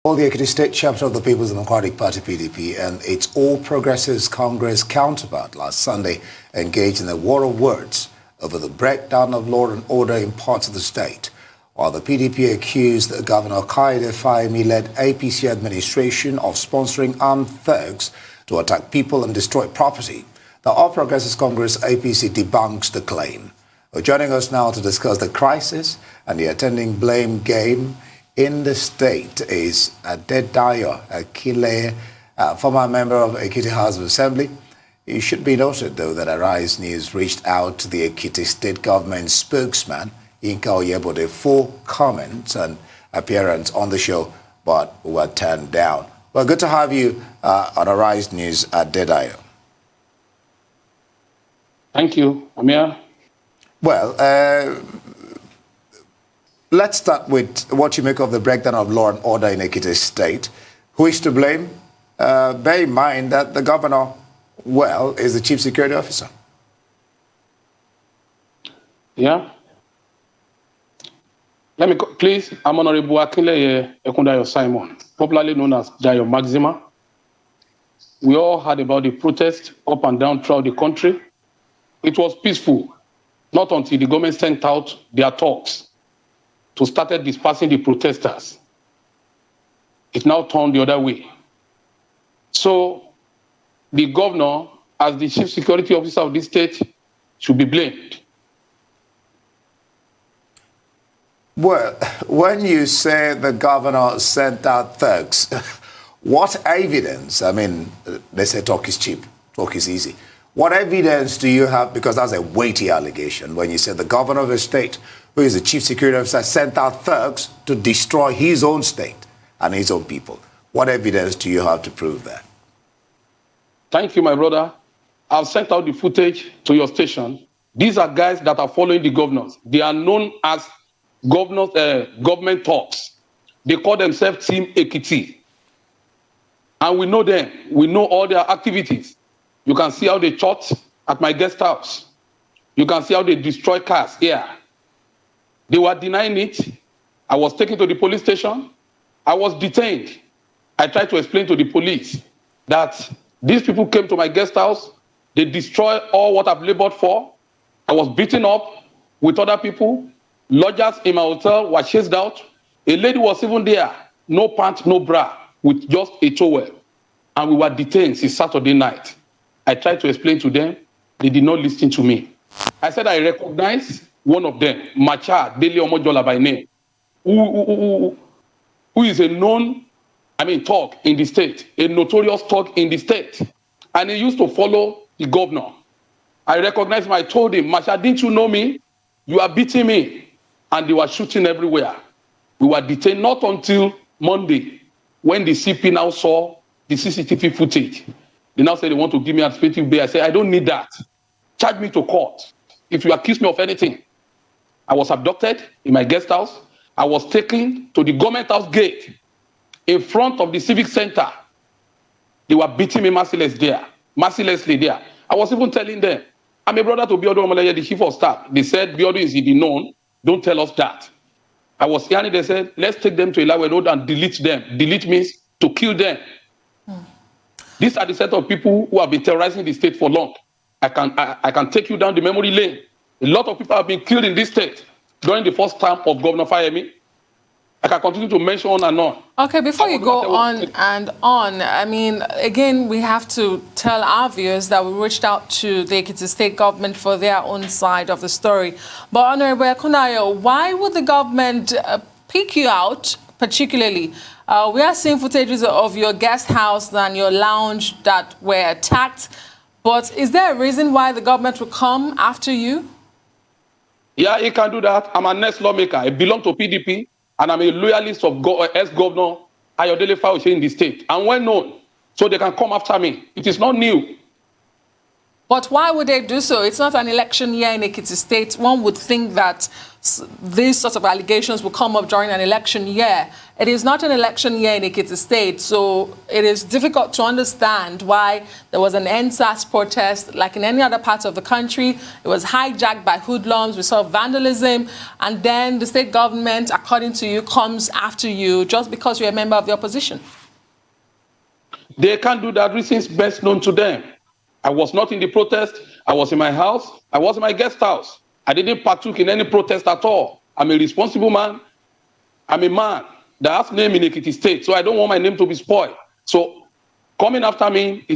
Well, the Ekiti State chapter of the People's Democratic Party (PDP) and its All Progressives Congress counterpart last Sunday engaged in a war of words over the breakdown of law and order in parts of the state, while the PDP accused Governor Kayode Fayemi-led APC administration of sponsoring armed thugs to attack people and destroy property. The All Progressives Congress (APC) debunks the claim. Joining us now to discuss the crisis and the attending blame game in the state is Adedayo Akile, former member of Ekiti House of Assembly. It should be noted, though, that Arise News reached out to the Ekiti State Government spokesman, Yinka Oyebode, for comment and appearance on the show, but were turned down. Well, good to have you on Arise News, Adedayo. Thank you, Amir. Well, let's start with what you make of the breakdown of law and order in Ekiti State. Who is to blame? Bear in mind that the governor, well, is the chief security officer. Yeah. Let me, please, I'm Honorable Akinleye Ekundayo Simon, popularly known as Dayo Maxima. We all heard about the protest up and down throughout the country. It was peaceful, not until the government sent out their talks to start dispersing the protesters. It now turned the other way. So the governor, as the chief security officer of this state, should be blamed. Well, when you say the governor sent out thugs, what evidence? I mean, they say talk is cheap, talk is easy. What evidence do you have? Because that's a weighty allegation when you say the governor of a state, who is the chief security officer, sent out thugs to destroy his own state and his own people. What evidence do you have to prove that? Thank you, my brother. I've sent out the footage to your station. These are guys that are following the governors. They are known as government talks. They call themselves Team Ekiti. And we know them. We know all their activities. You can see how they shot at my guest house. You can see how they destroy cars here. They were denying it. I was taken to the police station. I was detained. I tried to explain to the police that these people came to my guest house. They destroyed all what I've labored for. I was beaten up with other people. Lodgers in my hotel were chased out. A lady was even there, no pants, no bra, with just a towel. And we were detained since Saturday night. I tried to explain to them. They did not listen to me. I said I recognize one of them, Macha Dele Omojola by name, who is a known, thug in the state, a notorious thug in the state. And he used to follow the governor. I recognized him. I told him, Macha, didn't you know me? You are beating me. And they were shooting everywhere. We were detained not until Monday, when the CP now saw the CCTV footage. They now say they want to give me administrative bail. I said, I don't need that. Charge me to court. If you accuse me of anything. I was abducted in my guest house. I was taken to the government house gate in front of the civic center. They were beating me mercilessly there. I was even telling them, I'm a brother to Biodun Omolenye, the chief of staff. They said, Biodun is the known. Don't tell us that. I was hearing they said, let's take them to Ilawe Road and delete them. Delete means to kill them. These are the set of people who have been terrorizing the state for long. I can take you down the memory lane. A lot of people have been killed in this state during the first term of Governor Fayemi. I can continue to mention on and on. Okay, before you go on and on, again, we have to tell our viewers that we reached out to the Ekiti State government for their own side of the story. But Honorable Ekundayo, why would the government pick you out particularly? We are seeing footages of your guest house and your lounge that were attacked. But is there a reason why the government will come after you? Yeah, he can do that. I'm an ex-lawmaker. I belong to PDP, and I'm a loyalist of ex-governor Ayodele Fauci in the state. I'm well known, so they can come after me. It is not new. But why would they do so? It's not an election year in Ekiti State. One would think that these sorts of allegations will come up during an election year. It is not an election year in Ekiti State, so it is difficult to understand why there was an NSAS protest. Like in any other part of the country, it was hijacked by hoodlums. We saw vandalism, and then the state government, according to you, comes after you just because you're a member of the opposition. They can't do that. Reasons best known to them. I was not in the protest. I was in my house. I was in my guest house. I didn't partook in any protest at all. I'm a responsible man. I'm a man that has name in Ekiti State, so I don't want my name to be spoiled. So coming after me is